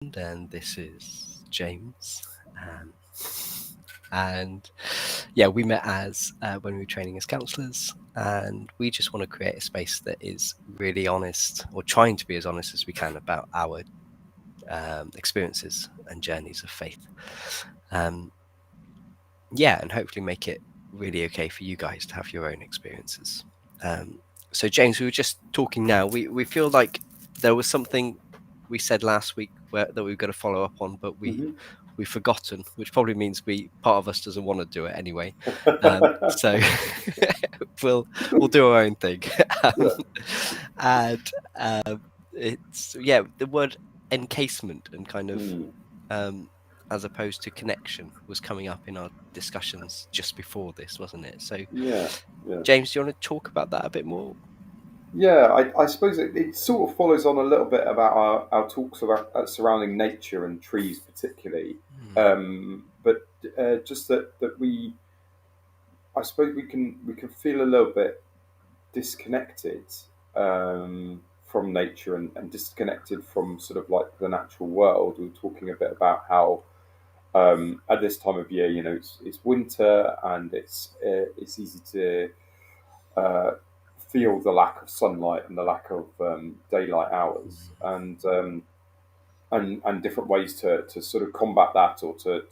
and this is James. Um, and yeah, we met as when we were training as counsellors, and we just want to create a space that is really honest, or trying to be as honest as we can about our experiences and journeys of faith. Yeah, and hopefully make it really okay for you guys to have your own experiences. So James, we were just talking now. We feel like there was something we said last week that we've got to follow up on, but we've forgotten, which probably means part of us doesn't want to do it anyway. So we'll do our own thing. Yeah. And it's the word encasement and kind of as opposed to connection was coming up in our discussions just before this, wasn't it? So Yeah. James, do you want to talk about that a bit more? Yeah, I suppose it sort of follows on a little bit about our talks about surrounding nature and trees, particularly. But just that I suppose we can feel a little bit disconnected from nature and disconnected from sort of like the natural world. We were talking a bit about how at this time of year, it's winter and it's easy to uh, feel the lack of sunlight and the lack of daylight hours, and different ways to sort of combat that or to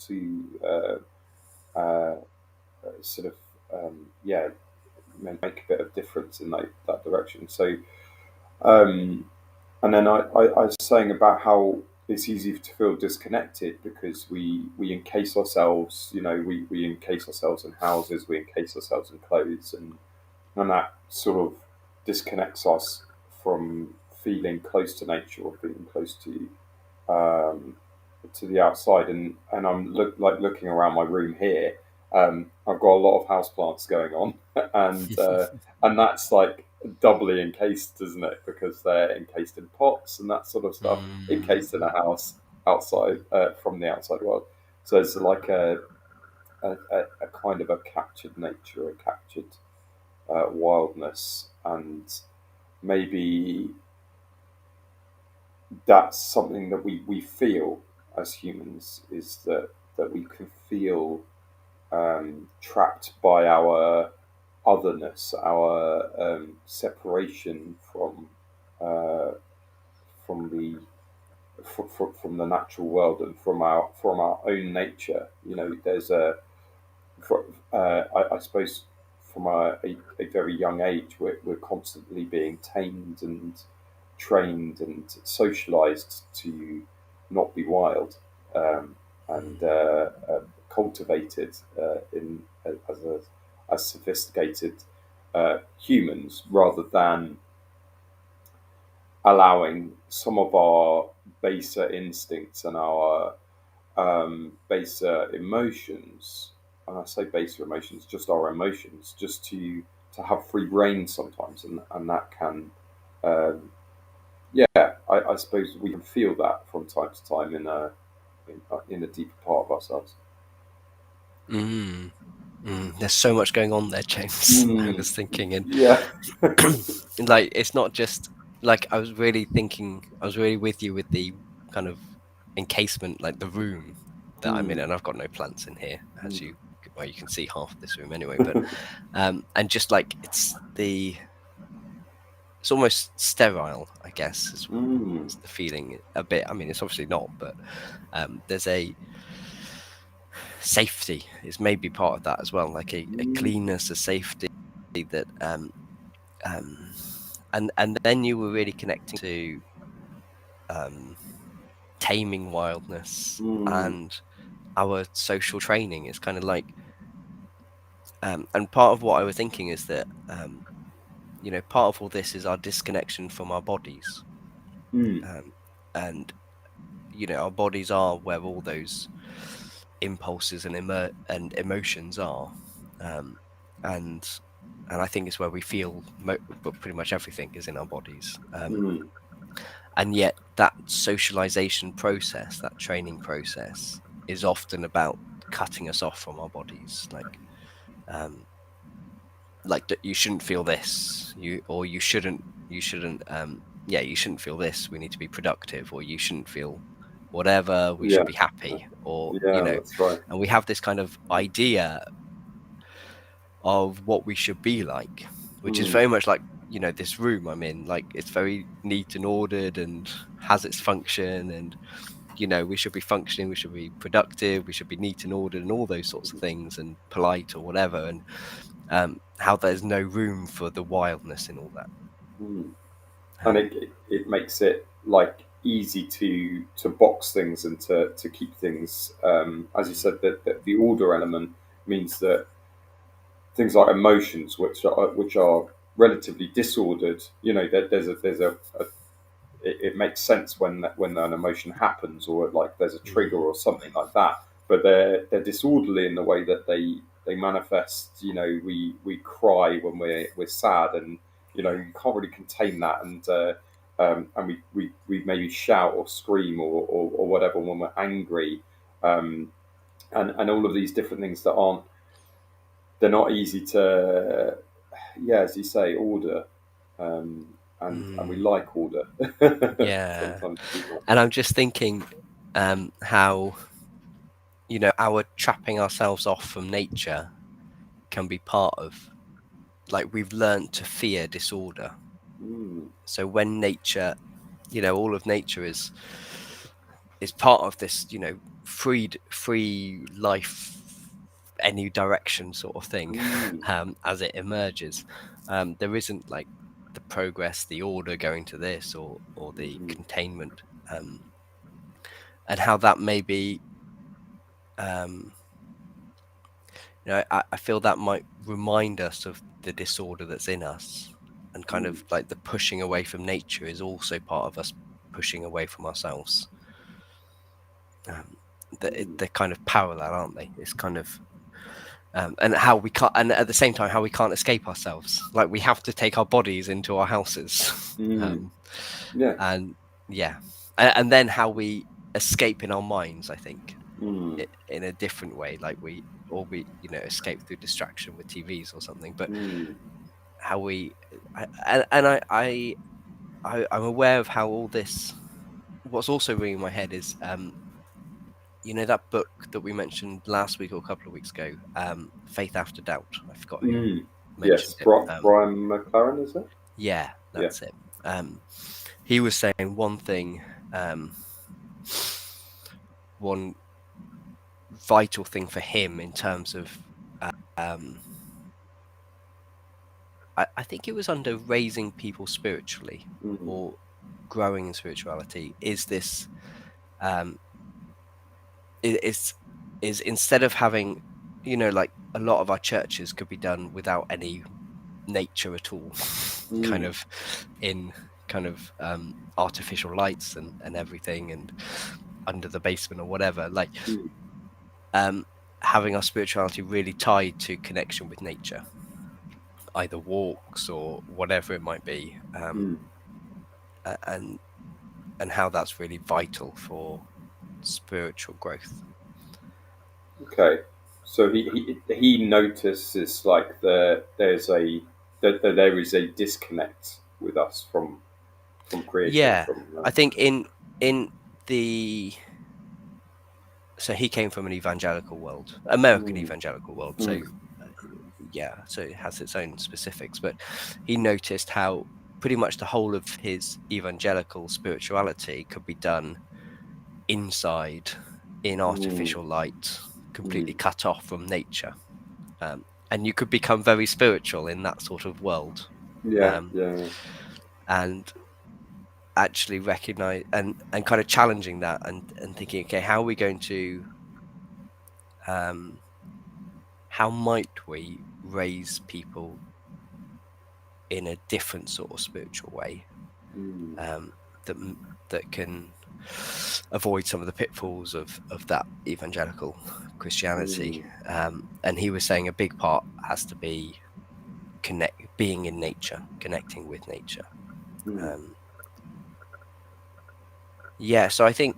sort of make a bit of difference in that direction. So and then I was saying about how it's easy to feel disconnected because we encase ourselves, we encase ourselves in houses, we encase ourselves in clothes, and that sort of disconnects us from feeling close to nature or feeling close to the outside. And I'm looking around my room here. I've got a lot of houseplants going on, and that's like doubly encased, isn't it? Because they're encased in pots and that sort of stuff, encased in a house outside from the outside world. So it's like a kind of a captured nature, a captured wildness, and maybe that's something that we feel as humans, is that we can feel trapped by our otherness, our separation uh, from the from the natural world and from our own nature. There's I suppose from a very young age, we're constantly being tamed and trained and socialized to not be wild, and cultivated as sophisticated humans, rather than allowing some of our baser instincts and our baser emotions, and I say baser emotions, just our emotions, just to have free reign sometimes, and that can, um, I suppose we can feel that from time to time in a deeper part of ourselves. There's so much going on there, James. I was thinking, and Yeah. like it's not just like I was really with you with the kind of encasement, like the room that I'm in, Mm, and I've got no plants in here, as mm, you can see half of this room anyway. But and just like it's almost sterile, I guess, is mm, the feeling a bit. I mean, it's obviously not, but there's a safety is maybe part of that as well, like a mm, cleanness, a safety that um and then you were really connecting to um taming wildness mm, and our social training is kind of like and part of what I was thinking is that part of all this is our disconnection from our bodies, mm, um and our bodies are where all those impulses and emotions are, um, and I think it's where we feel, but pretty much everything is in our bodies, mm, and yet that socialization process, that training process, is often about cutting us off from our bodies, um, like that you shouldn't feel this, you shouldn't you shouldn't feel this. We need to be productive, or you shouldn't feel whatever, we Yeah. should be happy, or Yeah, that's right. and we have this kind of idea of what we should be like, which is Mm, very much like, this room I'm in. Like, it's very neat and ordered and has its function, and we should be functioning, we should be productive, we should be neat and ordered, and all those sorts of things, and polite or whatever. And how there's no room for the wildness in all that. mm. And um, it makes it like easy to box things and to keep things, as you said, that the order element means that things like emotions, which are relatively disordered, there's a it makes sense when an emotion happens, or like there's a trigger mm, or something like that. But they're disorderly in the way that they manifest. We cry when we're sad, and yeah. you can't really contain that, and we maybe shout or scream or whatever when we're angry, and all of these different things that aren't they're not easy to, yeah, as you say, order, and we Mm, like order. yeah. Sometimes too much. And I'm just thinking how our trapping ourselves off from nature can be part of, like, we've learned to fear disorder. Mm, So when nature, all of nature is part of this, free life, any direction sort of thing. mm, As it emerges, there isn't like the progress, the order going to this, or the mm, containment, and how that may be, um, I feel that might remind us of the disorder that's in us, and kind mm, of like the pushing away from nature is also part of us pushing away from ourselves. um, mm, they're kind of parallel, aren't they? It's kind of, and how we can't, and at the same time how we can't escape ourselves. Like, we have to take our bodies into our houses. mm. um, Yeah. and yeah, and then how we escape in our minds, I think, Mm, in a different way, like we escape through distraction with TVs or something. But mm, how we, I'm aware of how all this, what's also ringing in my head is, that book that we mentioned last week or a couple of weeks ago, Faith After Doubt. I forgot who mm. Yes, mentioned it. Brian McLaren, is it? Yeah, Yeah. that's it. He was saying one thing, one vital thing for him in terms of, um, I think it was under raising people spiritually, Mm, or growing in spirituality, is this, um, is instead of having, like, a lot of our churches could be done without any nature at all, kind mm, of in kind of artificial lights and everything, and under the basement or whatever, like, mm, um having our spirituality really tied to connection with nature, either walks or whatever it might be, mm. and how that's really vital for spiritual growth. Okay. So he notices like that there is a disconnect with us from creation, Yeah, from I think in the so he came from an evangelical world, American mm, evangelical world. So mm, yeah, so it has its own specifics, but he noticed how pretty much the whole of his evangelical spirituality could be done inside, in mm, artificial light, mm. completely cut off from nature. And you could become very spiritual in that sort of world, Yeah, um, yeah. and actually recognize, and kind of challenging that, and thinking, okay, how are we going to, um, how might we raise people in a different sort of spiritual way, Mm, um, that that can avoid some of the pitfalls of that evangelical Christianity. mm, And he was saying a big part has to be being in nature, connecting with nature. mm. Um, yeah, so I think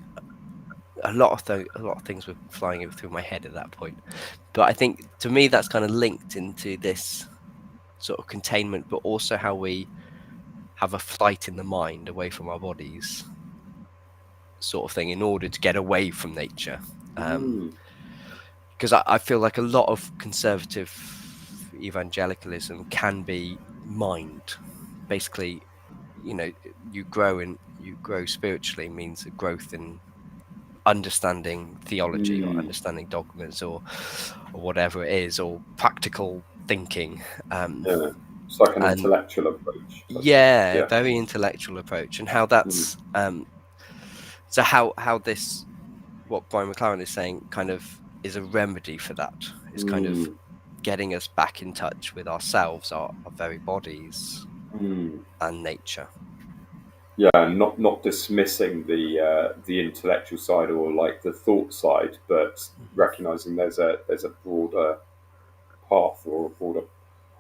a lot of things were flying through my head at that point. But I think to me that's kind of linked into this sort of containment, but also how we have a flight in the mind away from our bodies, sort of thing in order to get away from nature. Mm. Because I feel like a lot of conservative evangelicalism can be mind. Basically, you know, you grow spiritually means a growth in understanding theology or Mm. understanding dogmas or whatever it is, or practical thinking. Yeah. It's like an And intellectual approach, I suppose. yeah, Yeah. very intellectual approach, and how Mm. that's so how this, what Brian McLaren is saying, kind of is a remedy for that. Is kind of Mm. getting us back in touch with ourselves, our very bodies Mm. and nature. Yeah, and not dismissing the intellectual side or like the thought side, but Mhm. recognizing there's a broader path or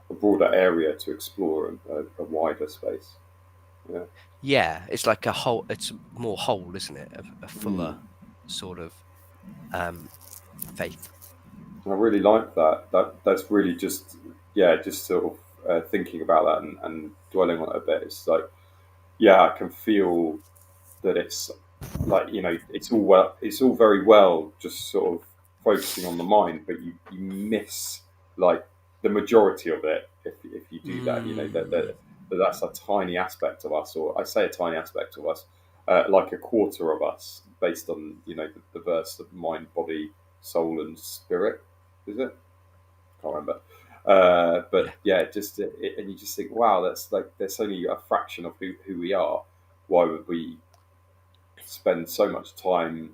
a broader area to explore and a wider space. Yeah. Yeah, it's like a whole. It's more whole, isn't it? A Mm. fuller sort of um, faith. I really like that. That's really just, yeah, just sort of thinking about that and dwelling on it a bit. It's like, yeah, I can feel that it's like, it's all very well just sort of focusing on the mind, but you miss like the majority of it if you do that. Mm, That's a tiny aspect of us, or I say a tiny aspect of us, like a quarter of us, based on the verse of mind, body, soul, and spirit. Is it? Can't remember. yeah. But yeah, and you just think, wow, that's only a fraction of who we are. Why would we spend so much time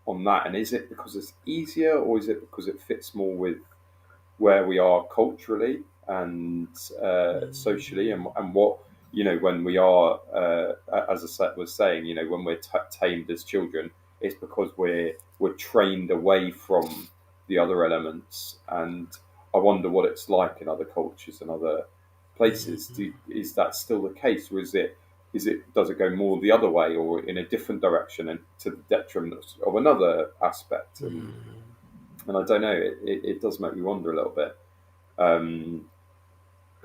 on that? And is it because it's easier, or is it because it fits more with where we are culturally and socially, Mm, and what when we are, as I was saying, when we're tamed as children, it's because we're trained away from the other elements. And I wonder what it's like in other cultures and other places. mm, Is that still the case, or does it go more the other way, or in a different direction, and to the detriment of another aspect? mm. And I don't know. It does make me wonder a little bit. Um,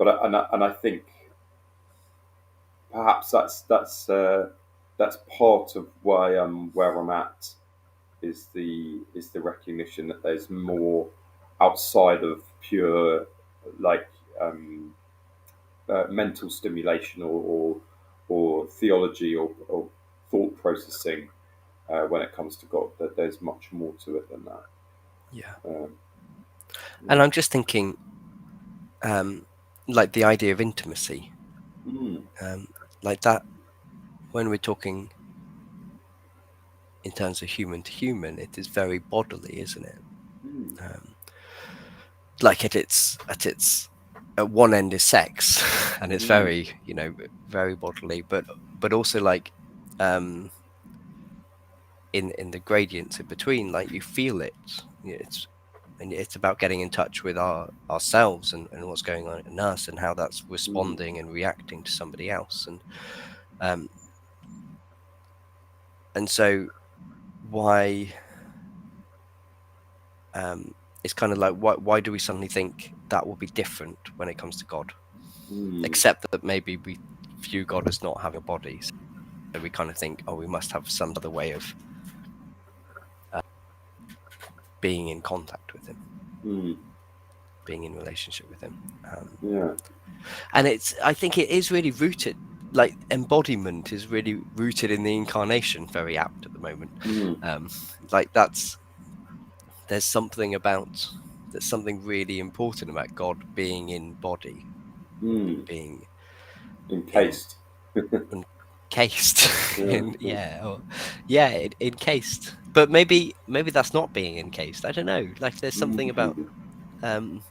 and I think perhaps that's part of why where I'm at, is the recognition that there's more outside of pure, like, um, mental stimulation, or theology, or thought processing, when it comes to God. That there's much more to it than that. Yeah. Um, And yeah. I'm just thinking, um, like the idea of intimacy, Mm. um, like that when we're talking in terms of human to human, it is very bodily, isn't it? Mm. Um, like at one end is sex, and it's Mm. very very bodily, but also like um, in the gradients in between, like you feel it. It's and it's about getting in touch with ourselves and what's going on in us and how that's Mm. responding and reacting to somebody else um and so why um it's kind of like why do we suddenly think that will be different when it comes to God, Mm. except that maybe we view God as not having a body, so we kind of think, oh, we must have some other way of uh, being in contact with him, Mm. being in relationship with him. Yeah. And I think it is really rooted, like embodiment is really rooted in the incarnation, very apt at the moment. Mm. um like there's something about there's something really important about God being in body, Mm. being in Encased. encased Yeah. in, Yeah. yeah, or, yeah, encased, but maybe that's not being encased. I don't know, like there's something about Mm. um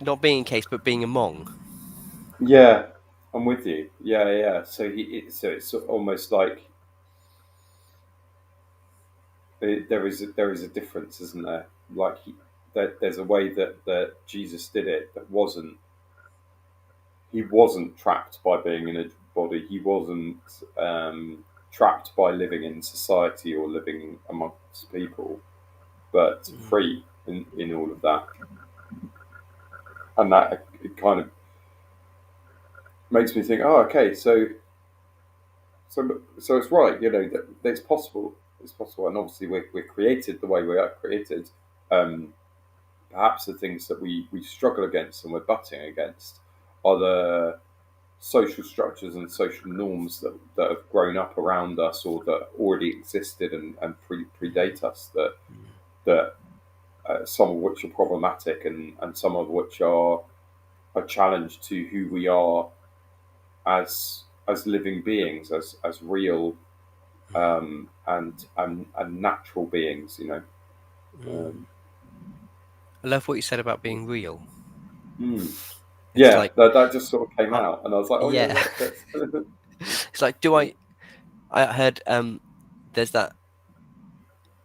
not being encased but being among. Yeah, I'm with you. Yeah, yeah. So it's almost like there is a difference, isn't there? Like there's a way that Jesus did it that he wasn't trapped by being in a body. He wasn't trapped by living in society or living amongst people, but Mm, free in all of that. And that it kind of makes me think, oh, okay, so so it's right, that it's possible. It's possible, and obviously we're created the way we are created. Um, Perhaps the things that we struggle against and we're butting against are the social structures and social norms that have grown up around us or that already existed and predate us, that some of which are problematic and some of which are a challenge to who we are as living beings, as real and natural beings. Um, I love what you said about being real. mm. It's Yeah, like, that just sort of came I, out, and I was like, oh yeah, yeah, that's it's like, do I heard there's that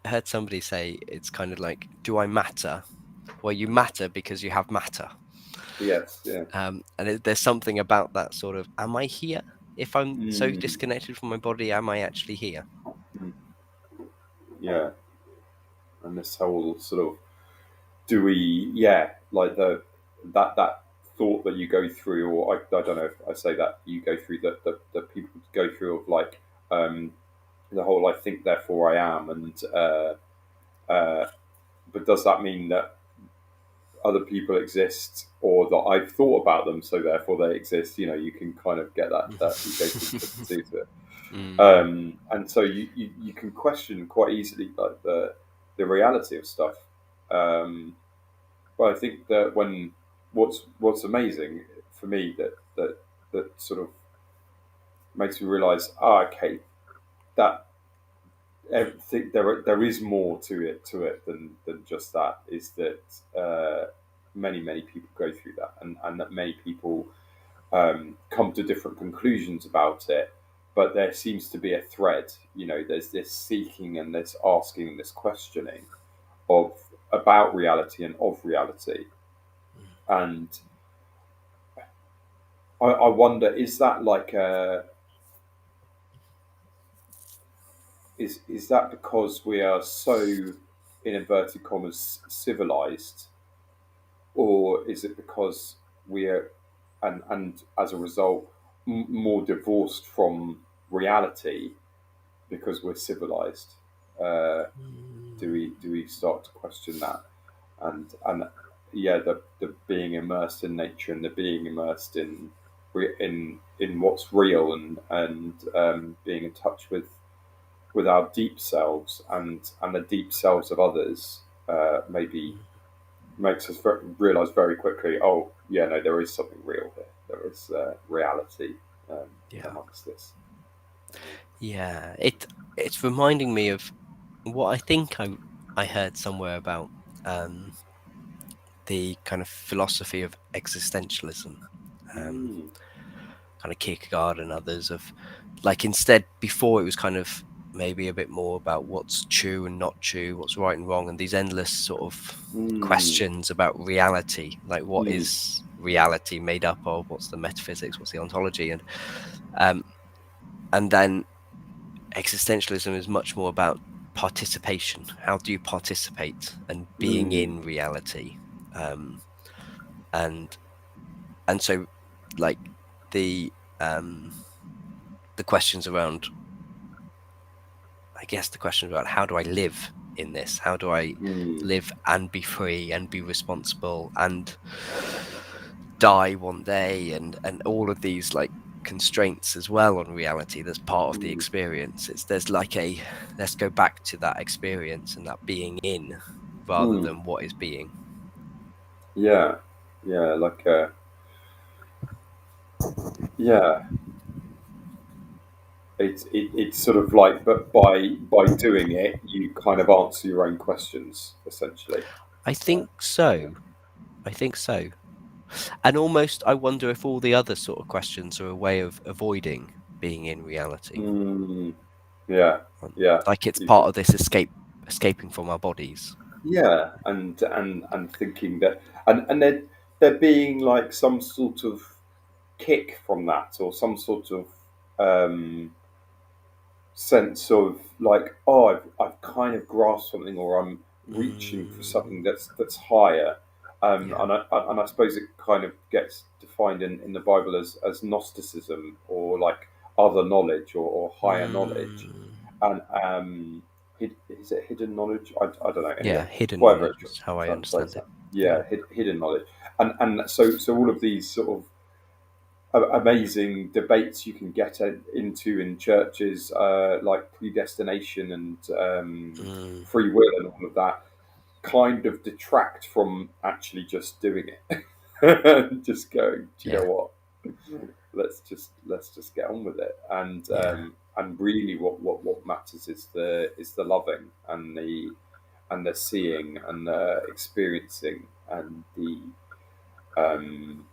I heard somebody say it's kind of like, do I matter? Well, you matter because you have matter. yes, yeah, There's something about that sort of, am I here? If I'm so mm, disconnected from my body, am I actually here? mm, yeah, and this whole sort of do we, yeah, like that thought that you go through, or I don't know if I say that you go through that people go through of like um, the whole I think therefore I am, and uh, but does that mean that other people exist or that I've thought about them, so therefore they exist? You can kind of get that egotistical to it. Mm, And so you can question quite easily like the reality of stuff. Um, but I think that what's amazing for me that sort of makes me realise, okay, that everything there is more to it than just that. Is that many people go through that, and that many people come to different conclusions about it. But there seems to be a thread. There's this seeking and this asking and this questioning of about reality and of reality. And I wonder, is that like is that because we are so, in inverted commas, civilized, or is it because we're and as a result more divorced from reality because we're civilized? Uh, do we start to question that? And yeah, the being immersed in nature and the being immersed in what's real and being in touch with our deep selves and the deep selves of others, maybe makes us realize very quickly, oh yeah, no, there is something real here. There is reality yeah, amongst this. yeah. It's reminding me of what I think I heard somewhere about um, the kind of philosophy of existentialism. Um, Mm, Kind of Kierkegaard and others of like instead before it was kind of maybe a bit more about what's true and not true, what's right and wrong, and these endless sort of mm, questions about reality, like what mm, is reality made up of, what's the metaphysics, what's the ontology, um, and then existentialism is much more about participation. How do you participate and being mm, in reality, um, and and so like the um, the questions around I guess the question is about how do I live in this? How do I mm, live and be free and be responsible and die one day and all of these like constraints as well on reality that's part of the mm, experience. There's like a let's go back to that experience and that being in rather mm. than what is being. Yeah, yeah, like yeah, it's sort of like, but by doing it, you kind of answer your own questions essentially. I Uh, think so. I think so. And almost I wonder if all the other sort of questions are a way of avoiding being in reality. mm, yeah, Um, yeah. like it's You part could, of this escaping from our bodies. yeah, and thinking that, and there being like some sort of kick from that, or some sort of um, sense of like, oh, I've kind of grasped something, or I'm reaching for something Mm, that's higher. yeah. And I suppose it kind of gets defined in the Bible as Gnosticism, or like other knowledge or higher knowledge, Mm. and is it hidden knowledge? I don't know. Anyway, Yeah, hidden whatever it knowledge is how I understand translates it. that. Yeah. Yeah, hidden knowledge, and so all of these sort of amazing debates you can get into in churches, like predestination and Mm. free will and all of that, kind of detract from actually just doing it. Just going, do you know Yeah. what? Let's just get on with it. Yeah. And really, what matters is the loving and the seeing and the experiencing and the um,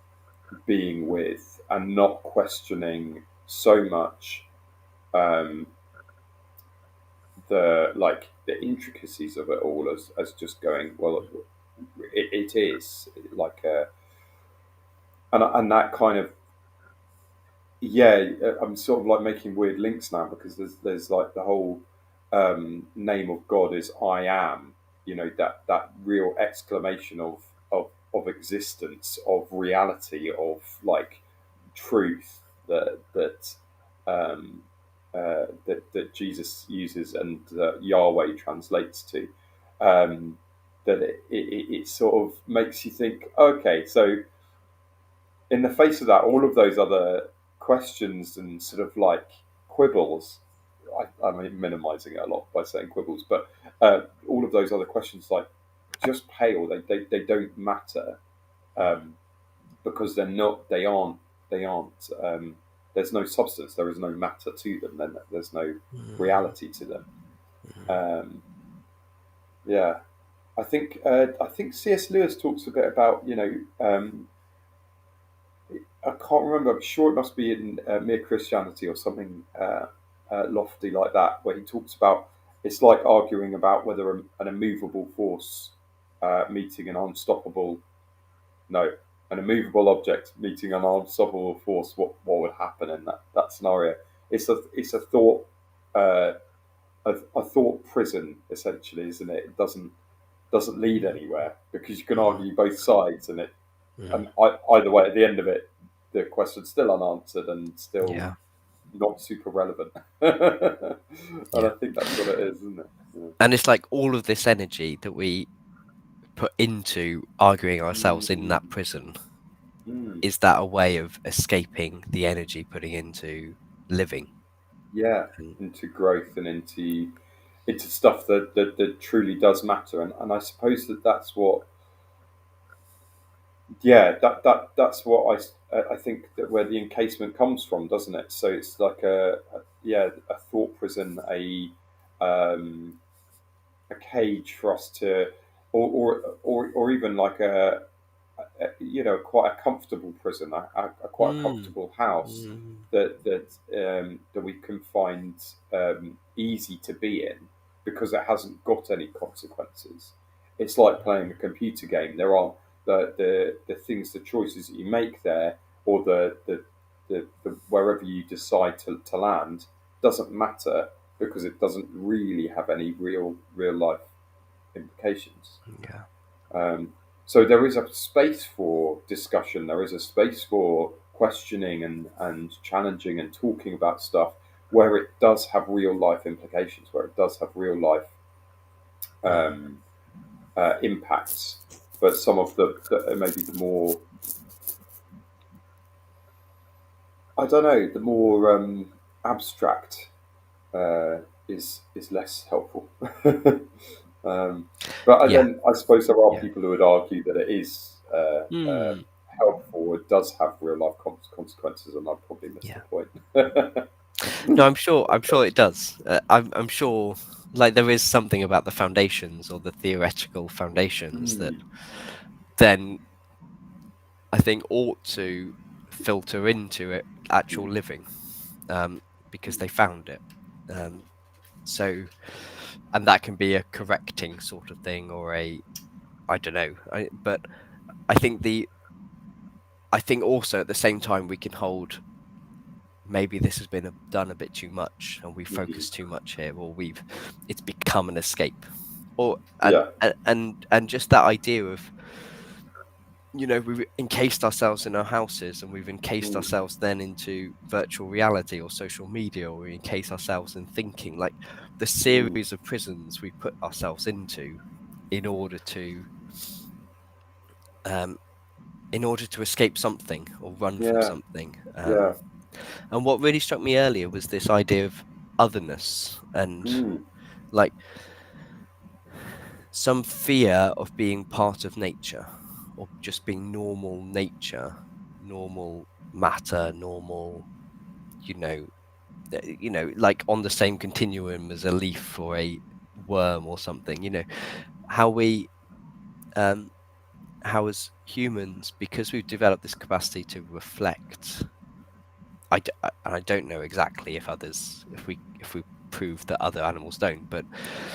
being with, and not questioning so much um, the intricacies of it all as just going, well, it is like a, and that kind of, yeah, I'm sort of like making weird links now, because there's like the whole name of God is I am, that real exclamation of existence, of reality, of like truth um, that Jesus uses and Yahweh translates to. That it sort of makes you think, okay, so in the face of that, all of those other questions and sort of like quibbles, I'm minimizing it a lot by saying quibbles, but all of those other questions like just pale. They don't matter, um, because they aren't. There's no substance. There is no matter to them. Then there's no Mm. reality to them. Um, yeah, I think C.S. Lewis talks a bit about I can't remember. I'm sure it must be in Mere Christianity or something lofty like that, where he talks about it's like arguing about whether an immovable force meeting an unstoppable no, an immovable object meeting an unstoppable force. What would happen in that scenario? It's a thought a thought prison, essentially, isn't it? It doesn't lead anywhere, because you can Mm. argue both sides, Mm. and either way, at the end of it, the question's still unanswered and still Yeah. not super relevant. And I Yeah. think that's what it is, isn't it? Yeah. And it's like all of this energy that we put into arguing ourselves in Mm, that prison, mm. is that a way of escaping the energy putting into living? Yeah, And into growth and into stuff that truly does matter, and I suppose that's what, yeah, that's what I think that where the encasement comes from, doesn't it? So it's like yeah, a thought prison, um, a cage for us to, or even like quite a comfortable prison, a quite a mm. comfortable house Mm. that we can find easy to be in, because it hasn't got any consequences. It's like playing a computer game. There aren't the things, the choices that you make there, or the wherever you decide to land, doesn't matter, because it doesn't really have any real life implications. Yeah. Um, so there is a space for discussion. There is a space for questioning and challenging and talking about stuff where it does have real life implications, where it does have real life Mm. um, impacts. But some of the maybe the more, I don't know, the more abstract is less helpful. um, but Yeah. then I suppose there are Yeah. people who would argue that it is Mm. helpful. It does have real life consequences, and I've probably missed the Yeah. point. No, I'm sure. I'm sure it does. I'm sure. Like there is something about the foundations or the theoretical foundations that Mm, then I think ought to filter into it actual mm, living, um, because they found it. Um, so, and that can be a correcting sort of thing, or a I don't know. But I think I think also at the same time we can hold, maybe this has been done a bit too much and we mm. focus too much here, or it's become an escape, or Yeah. and just that idea of we've encased ourselves in our houses, and we've encased mm, ourselves then into virtual reality or social media, or we encase ourselves in thinking, like the mm. series of prisons we put ourselves into in order to um, escape something or run from Yeah, something. yeah, And what really struck me earlier was this idea of otherness and mm, like some fear of being part of nature or just being normal nature, normal matter, normal, you know, like on the same continuum as a leaf or a worm or something. How we, um, how as humans, because we've developed this capacity to reflect. And I don't know exactly if others, if we prove that other animals don't, but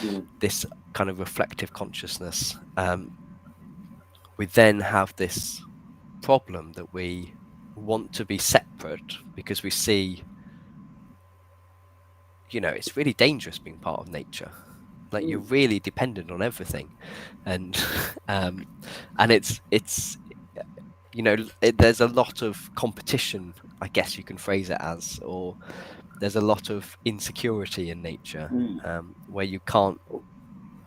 mm, this kind of reflective consciousness, we then have this problem that we want to be separate because we see, it's really dangerous being part of nature. Like you're mm, really dependent on everything, and um, and there's a lot of competition, I guess you can phrase it as, or there's a lot of insecurity in nature, mm. where you can't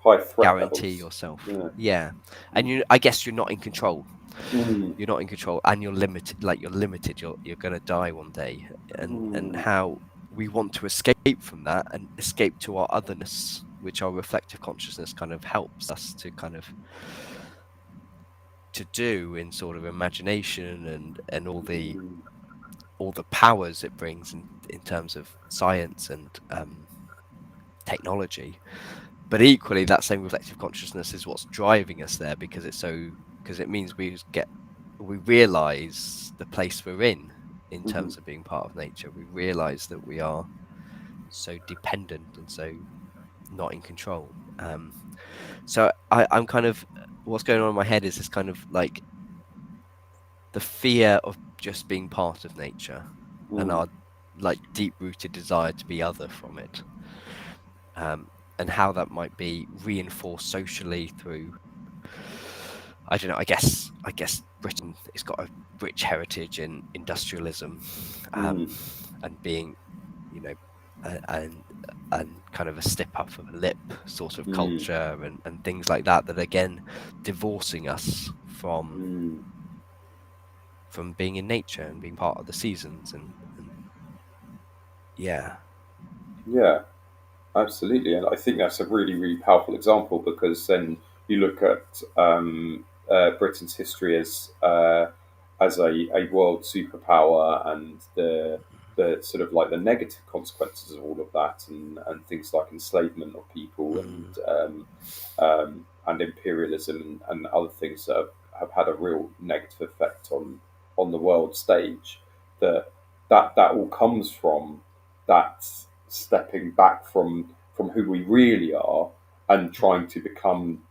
High threat guarantee levels. yourself. Yeah. Yeah, and Mm, I guess you're not in control. mm, You're not in control, and you're limited. Like you're limited. You're going to die one day, and mm, how we want to escape from that and escape to our otherness, which our reflective consciousness kind of helps us to kind of to do in sort of imagination and mm, all the powers it brings in terms of science and technology. But equally, that same reflective consciousness is what's driving us there, because it means we realize the place we're in mhm, terms of being part of nature. We realize that we are so dependent and so not in control. So I'm kind of, what's going on in my head is this kind of like the fear of just being part of nature and mm, our like deep rooted desire to be other from it. Um, and how that might be reinforced socially through, I don't know. I guess Britain has got a rich heritage in industrialism, um, mm, and being, you know, and kind of a step up of a lip sort of mm, culture and things like that. That again, divorcing us mm. from being in nature and being part of the seasons and yeah. Yeah. Absolutely, and I think that's a really, really powerful example because then you look at Britain's history as a world superpower and the sort of like the negative consequences of all of that and things like enslavement of people Mm, and imperialism and other things that have had a real negative effect on the world stage. That that all comes from that stepping back from who we really are and trying to become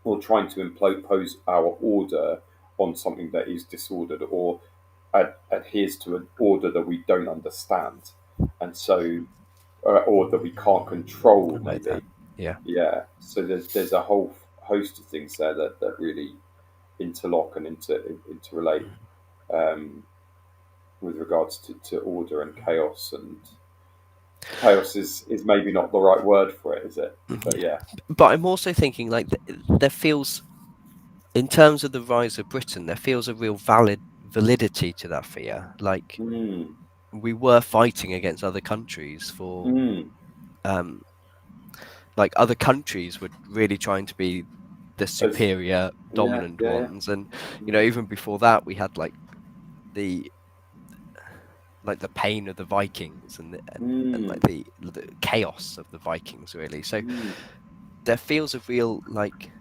or trying to impose our order on something that is disordered or adheres to an order that we don't understand and so or that we can't I control like that. maybe. Yeah. Yeah, so there's a whole host of things there that really interlock and interrelate um, with regards to order and chaos. And chaos is maybe not the right word for it, is it? But Mhm. yeah. But I'm also thinking like there feels, in terms of the rise of Britain, there feels a real validity to that fear. Like Mm, we were fighting against other countries for, mm, um, like other countries were really trying to be the as superior, yeah, dominant yeah, yeah. ones, and Mm, even before that, we had the the pain of the Vikings and mm, like the chaos of the Vikings, really. So mm, there feels a real like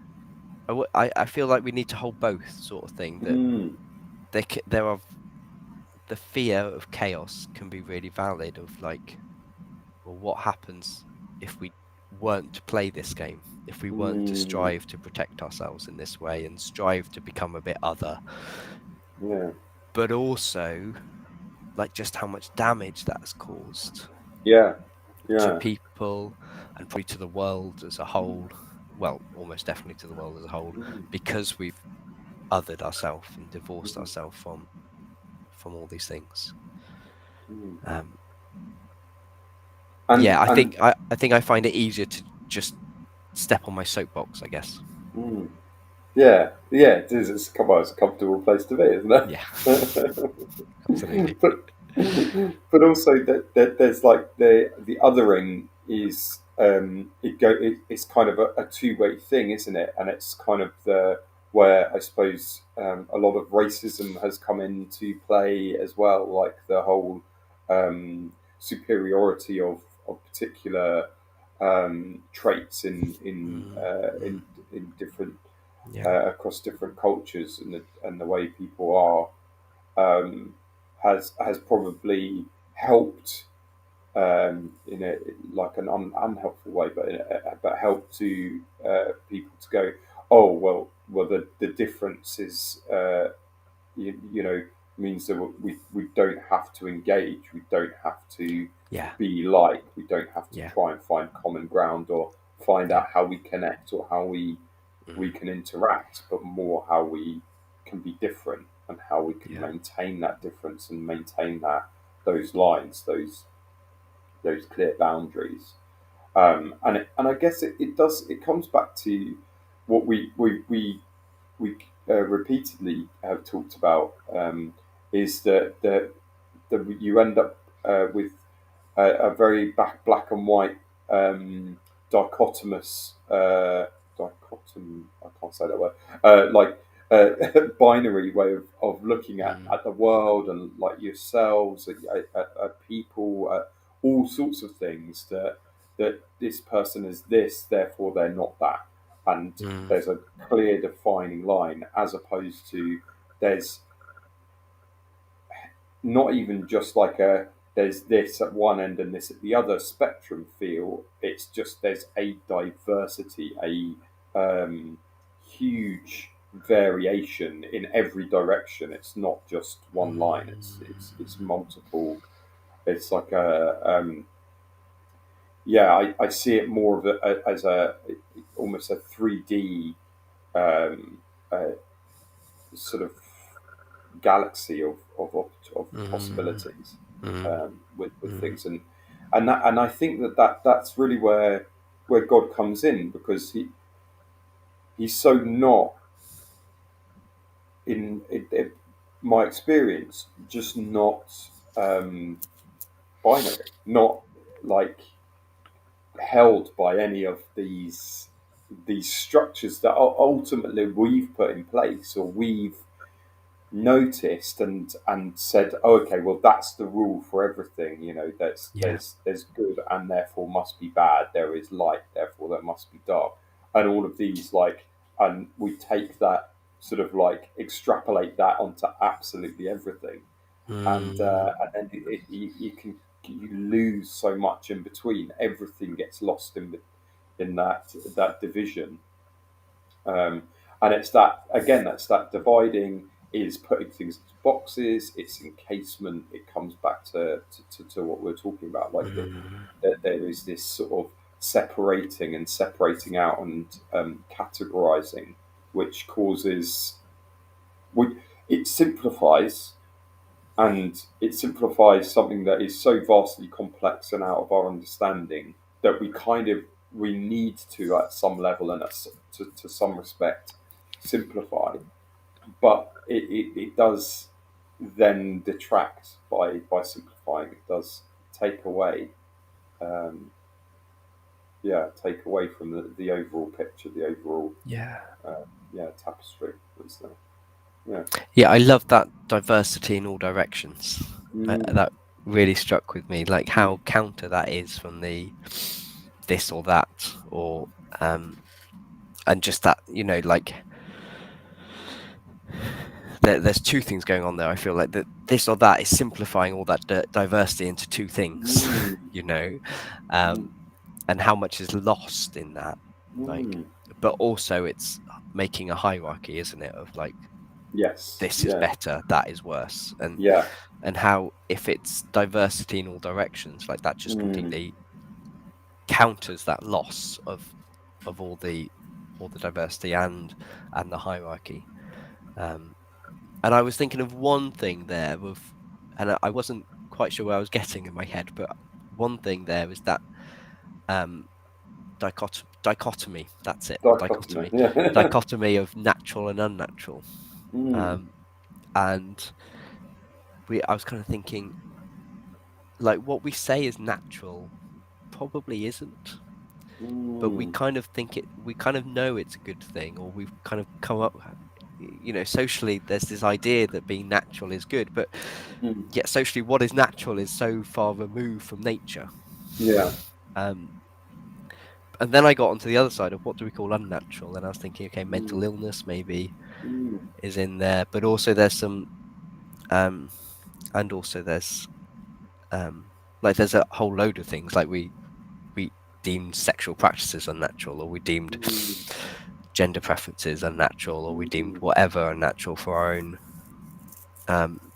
I feel like we need to hold both sort of thing. That mm, there are the fear of chaos can be really valid. Of like, well, what happens if we weren't to play this game? If we weren't to mm, strive to protect ourselves in this way and strive to become a bit other, yeah, but also like just how much damage that's caused yeah, to yeah. people and probably to the world as a Mm, whole. Well, almost definitely to the world as a whole, mm, because we've othered ourselves and divorced mm, ourselves from all these things. mm. Um, And yeah, I and think I find it easier to just step on my soapbox, I guess. mm, yeah, yeah, it is. It's a comfortable place to be, isn't it? Yeah, absolutely. but but also that there's like the othering is it's kind of a two-way thing, isn't it? And it's kind of the where I suppose a lot of racism has come into play as well, like the whole superiority of particular traits Mm. in different Yeah, across different cultures and the way people are has probably helped in a like an unhelpful way, but helped to people to go, oh well the difference is you know means that we don't have to engage, we don't have to yeah, be like, we don't have to yeah, try and find common ground or find yeah. out how we connect or how we Mm. can interact, but more how we can be different and how we can Yeah, maintain that difference and maintain that those lines, those clear boundaries. And I guess it comes back to what we repeatedly have talked about is that you end up with a very black and white dichotomous I can't say that word like binary way of looking mm. at the world and like yourselves at people all sorts of things that this person is this therefore they're not that, and Mm. there's a clear defining line as opposed to there's not even just like a there's this at one end and this at the other spectrum feel. It's just there's a diversity, a huge variation in every direction. It's not just one line. It's Mm. multiple. It's like a yeah. I see it more of as a almost a 3D um, uh, sort of galaxy of Mm. possibilities Mm. with Mm. things, and I think that's really where God comes in, because he's so not in my experience just not um, binary, not like held by any of these structures that ultimately we've put in place or we've noticed and said, oh, okay, well that's the rule for everything. You know, Yeah. there's good and therefore must be bad. There is light, therefore there must be dark, and all of these like, and we take that sort of like extrapolate that onto absolutely everything, Mm. and then you lose so much in between. Everything gets lost in that division. Um, and it's that again, that's that dividing is putting things into boxes. It's encasement. It comes back to what we're talking about, like Mm. that there is this sort of separating out and categorizing, which causes we, it simplifies, and it simplifies something that is so vastly complex and out of our understanding that we need to at some level and to some respect simplify, but it does then detract by simplifying. It does take away um, take away from the overall picture, the overall Yeah. tapestry that's there. Yeah. Yeah, I love that diversity in all directions. Mm, That really struck with me, like mm, how counter that is from the this or that, or um, and just that, like there's two things going on there. I feel like that this or that is simplifying all that diversity into two things, mm, you know, mm, um, and how much is lost in that, like, mm. but also it's making a hierarchy, isn't it, of like Yes. this is Yeah. better, that is worse, Yeah. and how if it's diversity in all directions, like that just Mm, completely counters that loss of all the diversity and the hierarchy. Um, and I was thinking of one thing there and I wasn't quite sure where I was getting in my head, but one thing there is that um, dichotomy. That's it, Dichotomy. dichotomy, Yeah. dichotomy of natural and unnatural. Mm, Um, and I was kind of thinking, like, what we say is natural probably isn't, but we mm, kind of we kind of know it's a good thing, or we've kind of come up, socially, there's this idea that being natural is good, but mm. yet socially, what is natural is so far removed from nature. Yeah. Um, and then I got onto the other side of what do we call unnatural, and I was thinking, okay, Mm, mental illness maybe mm, is in there, but also there's some, um, and also there's like there's a whole load of things like we deemed sexual practices unnatural, or we deemed mm, gender preferences unnatural, or we deemed mm. whatever unnatural for our own,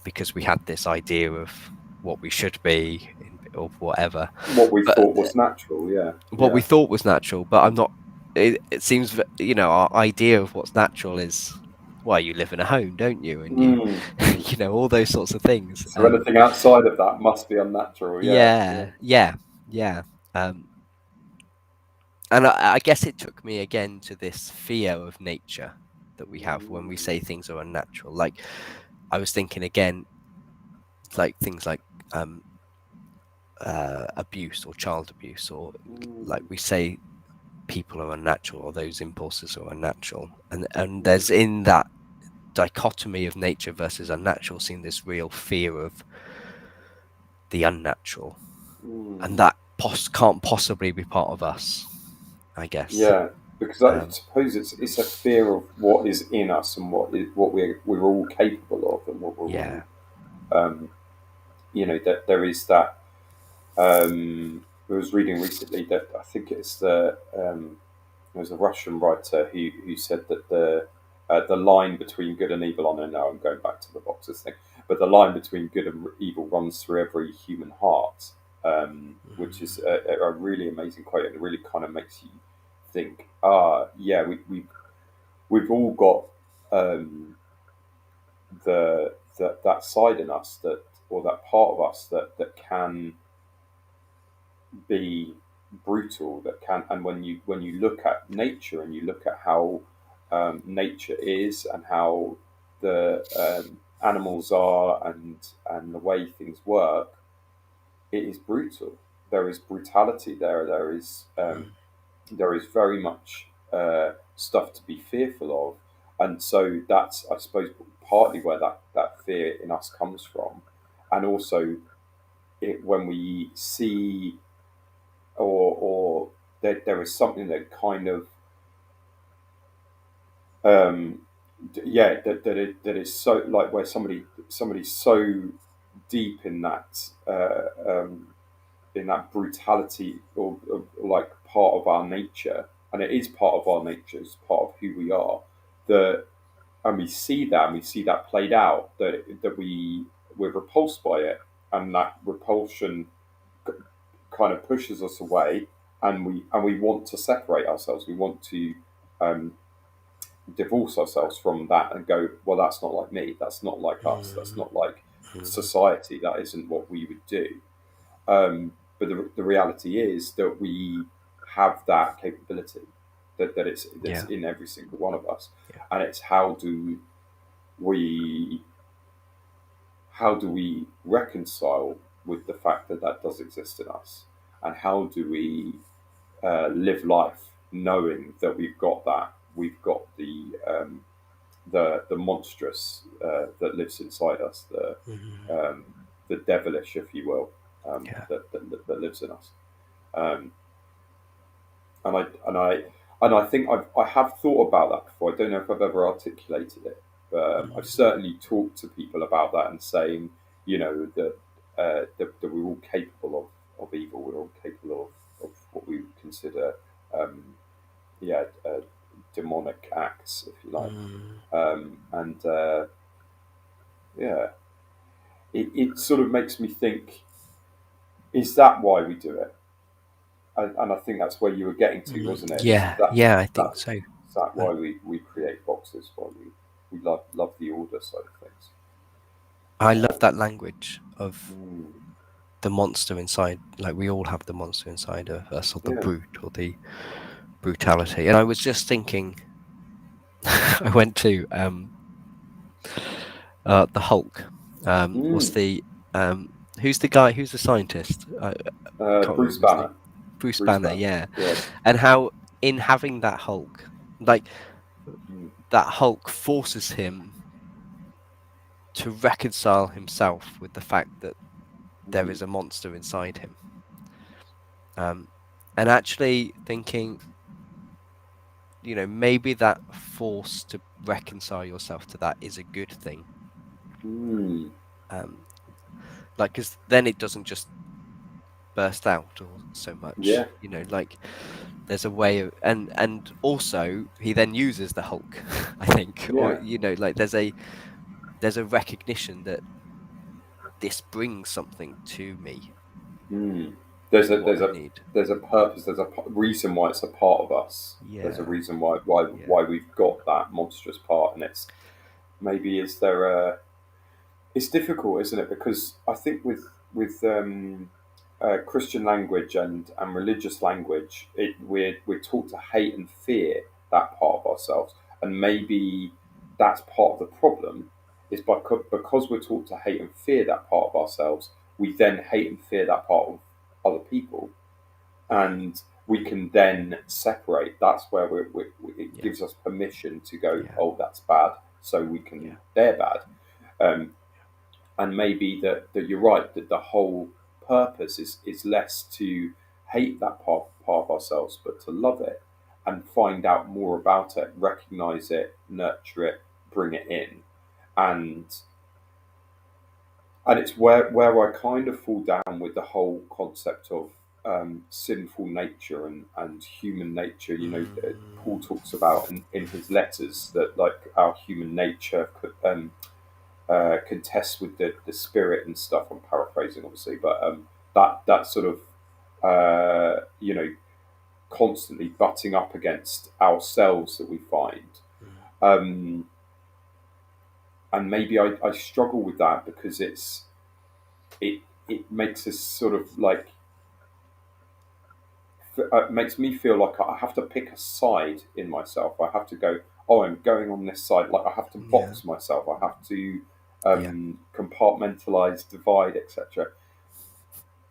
because we had this idea of what we should be or whatever. What we But thought was natural. Yeah. what we Yeah. thought was natural, but I'm not. It seems our idea of what's natural is, well, you live in a home, don't you? And you, Mm, mm. all those sorts of things. So anything outside of that must be unnatural. Yeah. Yeah. Yeah, yeah, yeah. Um, and I guess it took me again to this fear of nature that we have when we say Mm, things are unnatural. Like I was thinking again, like things like um, abuse or child abuse, or like mm, we say people are unnatural or those impulses are unnatural, and mm, there's in that dichotomy of nature versus unnatural, seeing this real fear of the unnatural, and mm. that can't possibly be part of us, I guess. Yeah. Because I Um, suppose it's a fear of what is in us and what we're all capable of and what we're all yeah. um, that there is that. I was reading recently that I think it's there was a Russian writer who said that the line between good and evil. I know I'm going back to the boxers thing, but the line between good and evil runs through every human heart, which is a really amazing quote, and it really kind of makes you think. Yeah, we've all got um, that side in us that or that part of us that can be brutal, that can, and when you look at nature and you look at how nature is and how the animals are and the way things work, it is brutal. There is brutality there. There is very much stuff to be fearful of, and so that's, I suppose, partly where that fear in us comes from, and also when we see or there is something that kind of um, yeah that is so like where somebody's so deep in that brutality or like part of our nature, and it is part of our nature, it's part of who we are, that and we see that played out, that we're repulsed by it, and that repulsion kind of pushes us away, and we want to separate ourselves. We want to um, divorce ourselves from that and go, well, that's not like me. That's not like us. That's mm, not like mm, society. That isn't what we would do. But the reality is that we have that capability. That it's that's yeah, in every single one of us, yeah, and it's we how do we reconcile with the fact that that does exist in us, and how do we live life knowing that we've got the monstrous that lives inside us, mm, the devilish, if you will, yeah, that lives in us. Um, and I think I have thought about that before. I don't know if I've ever articulated it, but I've mm, certainly talked to people about that and saying, that we're all capable of evil. We're all capable of what we would consider, um, yeah, demonic acts, if you like. mm, And yeah, it sort of makes me think: is that why we do it? And I think that's where you were getting to, wasn't it? yeah, yeah. I think That so. is that I, why we create boxes? Why we? we love the order side of things. I love that language of Mm, the monster inside. Like we all have the monster inside of us, or the yeah. brute, or the brutality. And I was just thinking, I went to the Hulk. What's Mm. the who's the guy? Who's the scientist? I can't Bruce remember his name. Banner. Bruce Bruce Banner. Banner. Yeah, Yeah. and how in having that Hulk, like Mm, that Hulk forces him to reconcile himself with the fact that there mm, is a monster inside him. Um, and actually thinking, maybe that force to reconcile yourself to that is a good thing. mm. Um, like, because then it doesn't just burst out or so much, Yeah. like there's a way of, and also he then uses the Hulk, I think, or, Yeah. like there's a recognition that this brings something to me, Mm. There's a what there's I a need. there's a purpose. There's a reason why it's a part of us. There's a Yeah, reason why yeah. we've got that monstrous part, and it's maybe is there a it's difficult, isn't it? Because I think with Christian language and religious language, we're taught to hate and fear that part of ourselves, and maybe that's part of the problem. Is because we're taught to hate and fear that part of ourselves, we then hate and fear that part of other people, Mm, and we can then separate. That's where it yeah, gives us permission to go, yeah, oh, that's bad, so we can yeah, they're bad. Um, and maybe that you're right that the whole purpose is less to hate that part of ourselves, but to love it and find out more about it, recognize it, nurture it, bring it in, and it's where I kind of fall down with the whole concept of sinful nature and human nature. Paul mm, talks about in his letters that like our human nature contests with the spirit and stuff. I'm paraphrasing, obviously, but that sort of constantly butting up against ourselves that we find, mm, um, and maybe I struggle with that because it makes us sort of like makes me feel like I have to pick a side in myself. I have to go, oh, I'm going on this side. Like I have to yeah, box myself. I have to yeah, compartmentalize, divide, etc.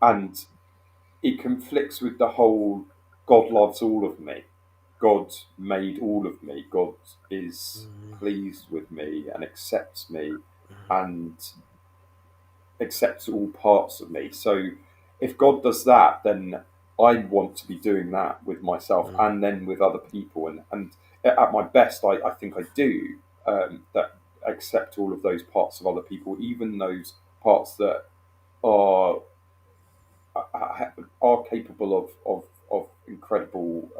And it conflicts with the whole God loves all of me. God made all of me. God is mm, pleased with me and accepts me mm, and accepts all parts of me. So if God does that, then I want to be doing that with myself mm, and then with other people. And at my best, I think I do that accept all of those parts of other people, even those parts that are are capable of incredible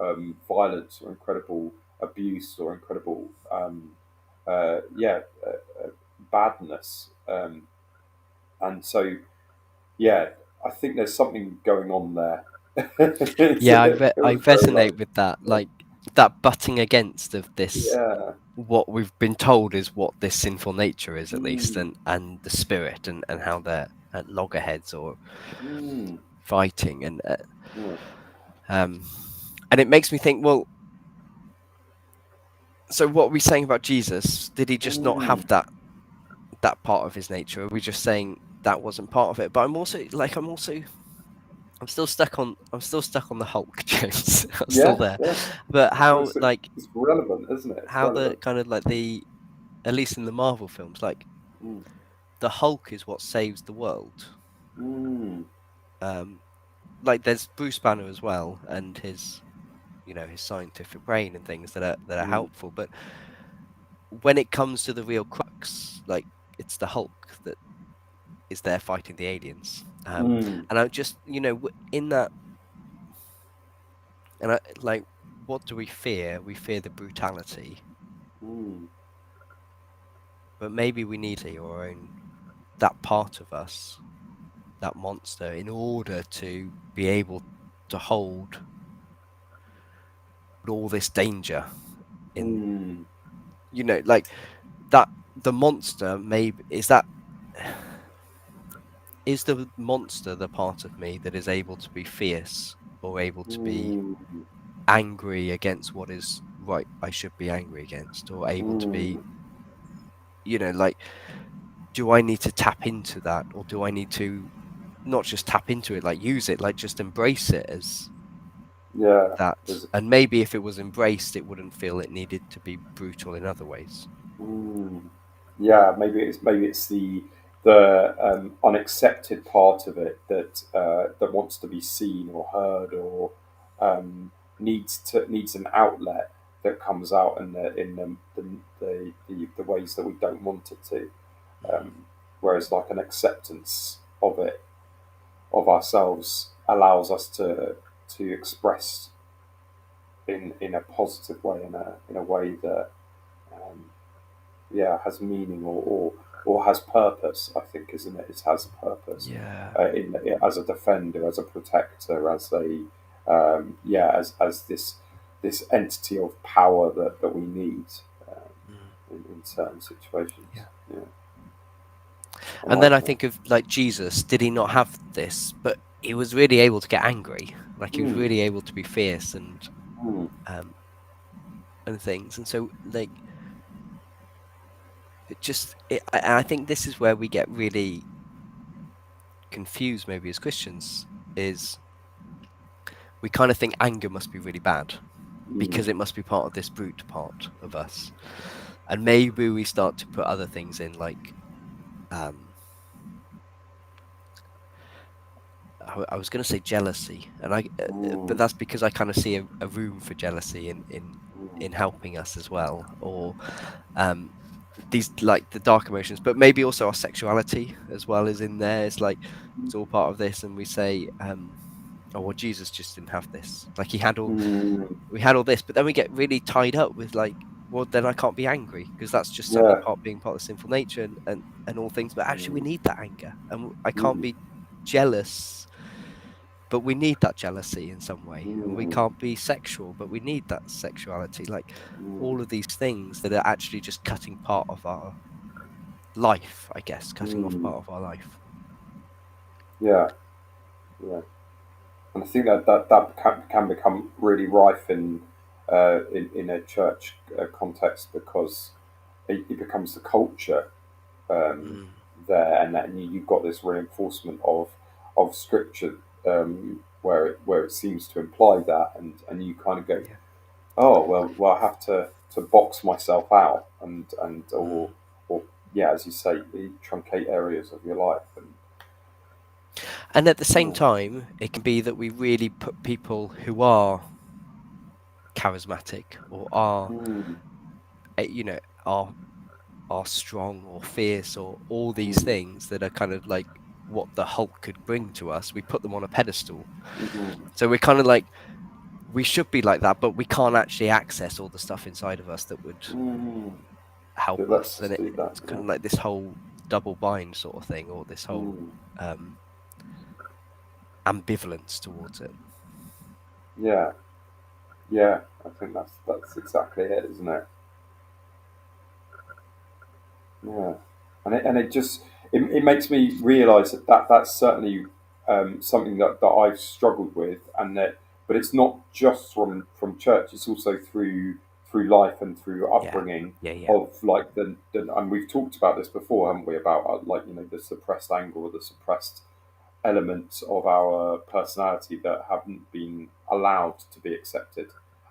violence or incredible abuse or incredible badness. And so yeah, I think there's something going on there. yeah. It I feels very like resonate with that, like that butting against of this, yeah. what we've been told is what this sinful nature is, at least, Mm, and the spirit, and how they're at loggerheads or mm, fighting, and yeah. um and it makes me think, well, so what are we saying about Jesus? Did he just not Mm, have that part of his nature? Are we just saying that wasn't part of it? But I'm still stuck on the Hulk, James. I'm still yeah, there. yeah. But Well, how, like, it's relevant, isn't it? It's how the relevant. kind of like the, at least in the Marvel films, like Mm, the Hulk is what saves the world. mm, Um, like there's Bruce Banner as well, and his, his scientific brain and things that are mm, helpful. But when it comes to the real crux, like it's the Hulk that is there fighting the aliens. mm, And I just, in that, and I like, what do we fear? We fear the brutality, mm, but maybe we need our own, that part of us, that monster, in order to be able to hold all this danger in, mm, like that the monster maybe is the monster the part of me that is able to be fierce or able to be Mm, angry against what is right I should be angry against, or able to be, mm, like, do I need to tap into that, or do I need to not just tap into it, like use it, like just embrace it as yeah. that? There's And maybe if it was embraced, it wouldn't feel it needed to be brutal in other ways. mm, yeah. Maybe it's the unaccepted part of it that wants to be seen or heard, or needs an outlet that comes out in the ways that we don't want it to. Mm. Whereas like an acceptance of it, of ourselves, allows us to express in a positive way, in a way that um, has meaning, or has purpose. I think, isn't it? It has purpose Yeah. as a defender, as a protector, as a as this entity of power that we need Mm. in certain situations. Yeah. Yeah, I And then like I that. think of like Jesus, did he not have this? But he was really able to get angry. Like he was Mm, really able to be fierce mm, um and things. And so like I think this is where we get really confused maybe as Christians, is we kind of think anger must be really bad mm, because it must be part of this brute part of us. And maybe we start to put other things in, like um I was going to say jealousy, and but mm, that's because I kind of see a room for jealousy in helping us as well, or um, these like the dark emotions, but maybe also our sexuality as well is in there. It's like it's all part of this, and we say, "Oh, well, Jesus just didn't have this. Like mm, we had all this," but then we get really tied up with like, well, then I can't be angry because that's just some of the yeah. part being part of sinful nature and all things. But actually, we Mm, need that anger, and I can't mm, be jealous, but we need that jealousy in some way, and we mm, can't be sexual, but we need that sexuality. Like mm, all of these things that are actually just cutting part of our life, I guess, cutting off mm. part of our life. Yeah, yeah. And I think that can become really rife in a church context, because it becomes the culture um, Mm, there, and that you've got this reinforcement of scripture, where it seems to imply that, and you kind of go, yeah. oh well, I have to box myself out, and Mm. or yeah, as you say, truncate areas of your life, and And at the same yeah. time, it can be that we really put people who are charismatic or are, Mm, eh, you know, are are strong or fierce or all these mm, things that are kind of like what the Hulk could bring to us. We put them on a pedestal. mm, So we're kind of like we should be like that, but we can't actually access all the stuff inside of us that would mm. help That lets us. us And do that. it's kind Yeah. of like this whole double bind sort of thing, or this whole Mm, um, ambivalence towards it. yeah. Yeah. I think that's exactly it, isn't it? Yeah. And it just it makes me realise that's certainly something that I've struggled with, and that but it's not just from church. It's also through life and through Yeah, upbringing yeah, yeah. of like the and we've talked about this before, haven't we? About like the suppressed anger, or the suppressed elements of our personality that haven't been allowed to be accepted,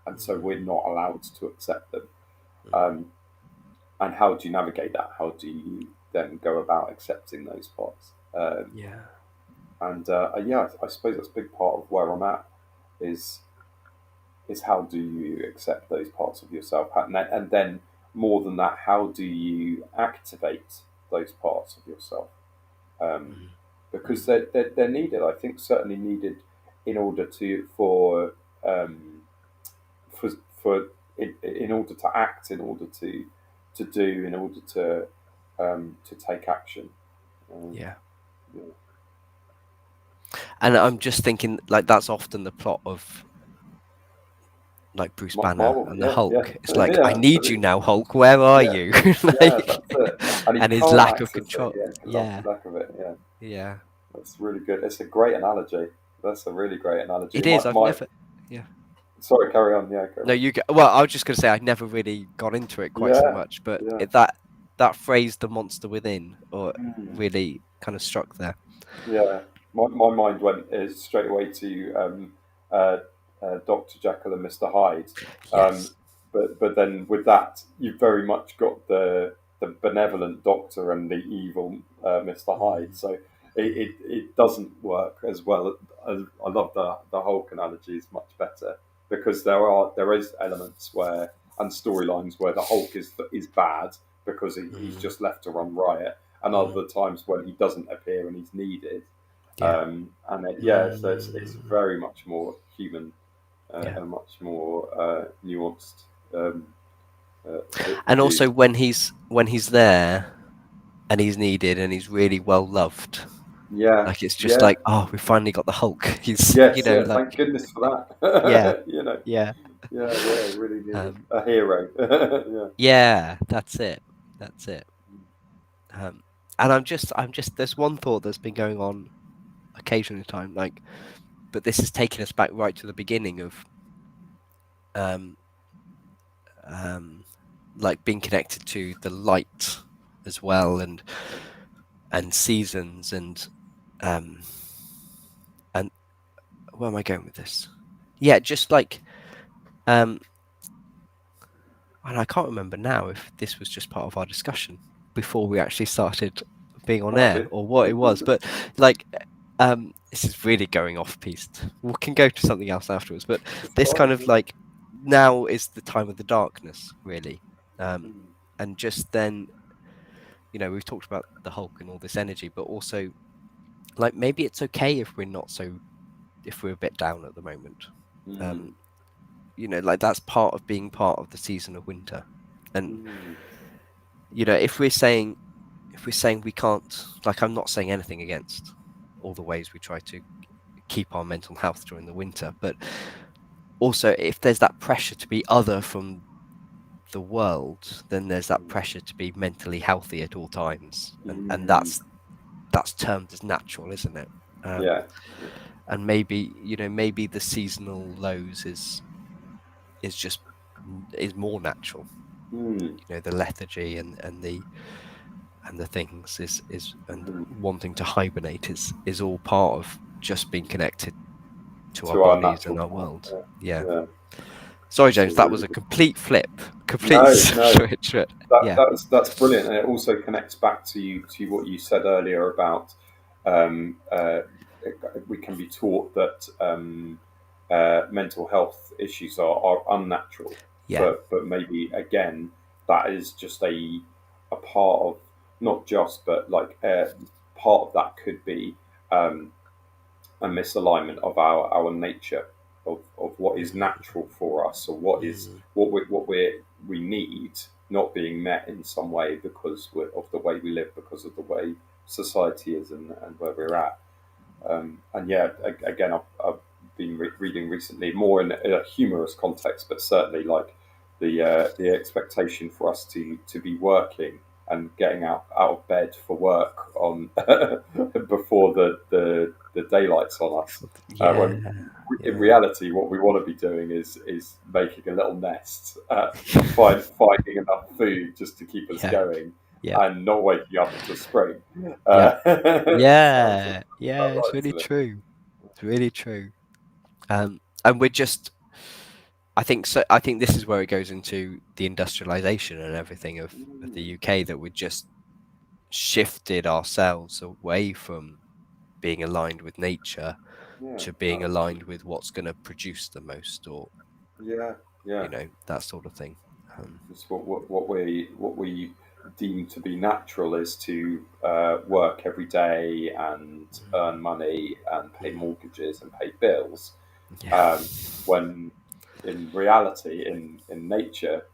and so Mm, we're not allowed to accept them. mm, Um, and how do you navigate that? How do you then go about accepting those parts? yeah. And yeah, I suppose that's a big part of where I'm at, is is how do you accept those parts of yourself, and then more than that, how do you activate those parts of yourself? um, Mm, because mm, they're needed. I think certainly needed in order to um, for in order to act, in order to do, in order to take action. Um, yeah. yeah, And I'm so, just thinking like that's often the plot of like Bruce Banner Marvel, and the yeah, yeah, Hulk. It's like, I yeah, need you absolutely, now, Hulk. Where are yeah, you? yeah, Like, that's it. And he and his can't lack of access it, control. yeah, Yeah, lack of it, yeah. yeah, That's really good. It's a great analogy. That's a really great analogy. it is. I've My never. Yeah. sorry, carry on. Yeah, carry No, on. you. Well, I was just gonna say I'd never really got into it quite so Yeah, much, but yeah. that phrase, "the monster within," or Mm. really kind of struck there. Yeah, my mind went straight away to uh, Dr. Jekyll and Mr. Hyde, um, Yes. but then with that, you've very much got the benevolent Doctor and the evil Mr. Hyde. Mm, So mm, it doesn't work as well. I love the Hulk analogy is much better because there is elements where and storylines where the Hulk is bad because he's mm, just left to run riot and mm. other times when he doesn't appear and he's needed. Yeah. Yeah, so it's Mm, very much more human yeah. and much more nuanced And view. also when he's there and he's needed and he's really well loved, Yeah, like it's just yeah, like, oh, we finally got the Hulk. He's, yes, yeah. Thank like, goodness for yeah, that. yeah, Yeah, yeah, really needed um, a hero. Yeah. yeah. That's it. That's it. Um, and I'm just. There's one thought that's been going on occasionally time, like, but this is taking us back right to the beginning of, um, um, like being connected to the light as well, and seasons, um, and where am I going with this? Yeah, just like, um, and I can't remember now if this was just part of our discussion before we actually started being on Might air be. or what it was, but like, this is really going off piste. We can go to something else afterwards, but It's this kind fine. of like, now is the time of the darkness, really. Um, Mm, and just then, we've talked about the Hulk and all this energy, but also like maybe it's okay if we're not so, if we're a bit down at the moment. mm, Um, like that's part of being part of the season of winter. And mm, if we're saying we can't, like, I'm not saying anything against all the ways we try to keep our mental health during the winter, but also if there's that pressure to be other from the world, then there's that pressure to be mentally healthy at all times, and mm. that's termed as natural, isn't it? Yeah. And maybe the seasonal lows is just is more natural. Mm, The lethargy and the things is and mm. wanting to hibernate is all part of just being connected to our To our bodies natural and our part. world. Yeah. Yeah, Sorry, that's a James, that really was a good. complete flip, complete No, no, switch. But yeah. that's brilliant, and it also connects back to what you said earlier about um, uh, we can be taught that mental health issues are unnatural, Yeah. but maybe again that is just a part of not just but like part of that could be um, a misalignment of our nature of what is Mm, natural for us or what is mm, we need not being met in some way because of the way we live because of the way society is and where we're yeah. at and yeah again I've been reading recently more in a humorous context but certainly like the expectation for us to be working and getting out of bed for work on before the daylight's on us. Yeah. When in Yeah. reality, what we want to be doing is making a little nest, finding enough food just to keep us Yeah. going, Yeah. and not waking up until spring. Yeah. Sounds Yeah. Yeah. about It's right, really isn't it? true. It's really true. And we're just, I think so. I think this is where it goes into the industrialization and everything of the Mm, UK, that we just shifted ourselves away from being aligned with nature yeah, to being aligned absolutely. with what's going to produce the most, or Yeah, yeah. that sort of thing. It's what we deem to be natural is to work every day and Mm, earn money and pay mm, mortgages and pay bills. yeah. Um, when in reality, in nature,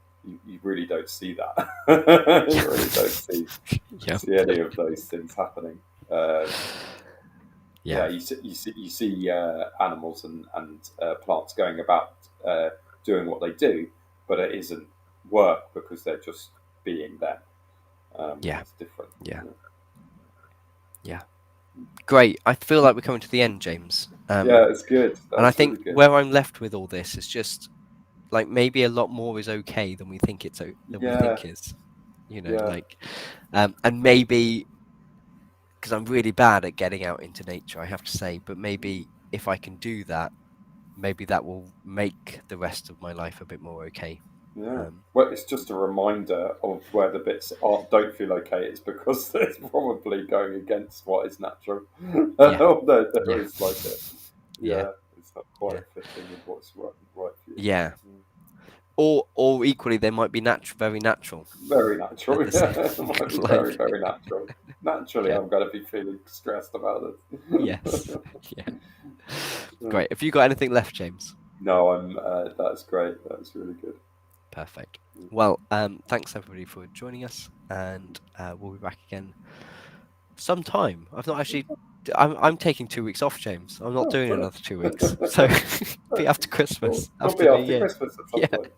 you really don't see that. You really don't Yeah. see any of those things happening. Uh, Yeah. yeah, you see animals and plants going about doing what they do, but it isn't work because they're just being there. Yeah. It's different. Yeah. Yeah. Great. I feel like we're coming to the end, James. Yeah, it's good. And I That's think really good. where I'm left with all this is just like maybe a lot more is okay than we think than we Yeah, think is. yeah, Like, and maybe because I'm really bad at getting out into nature, I have to say, but maybe if I can do that, maybe that will make the rest of my life a bit more okay. yeah. Um, Well, it's just a reminder of where the bits don't feel okay. It's because it's probably going against what is natural. yeah, There yeah, is like a, yeah, yeah, it's not quite yeah, fitting with what's right for you. yeah. Mm. Or equally, they might be very natural Very at natural. the Yeah, same. it might be very, Like, very natural. Naturally, yeah, I'm going to be feeling stressed about yes, this. yeah. Yeah. Great. Have you got anything left, James? No, I'm. That's great. That's really good. Perfect. Well, thanks everybody for joining us, and we'll be back again sometime. I've not actually. I'm taking 2 weeks off, James. I'm not Oh, doing brilliant. another 2 weeks, so be after We'll, Christmas, we'll after be New after Year. Christmas at some Yeah. point.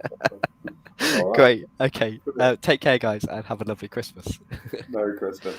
All right. Great. Okay. Brilliant. Take care, guys, and have a lovely Christmas. Merry Christmas.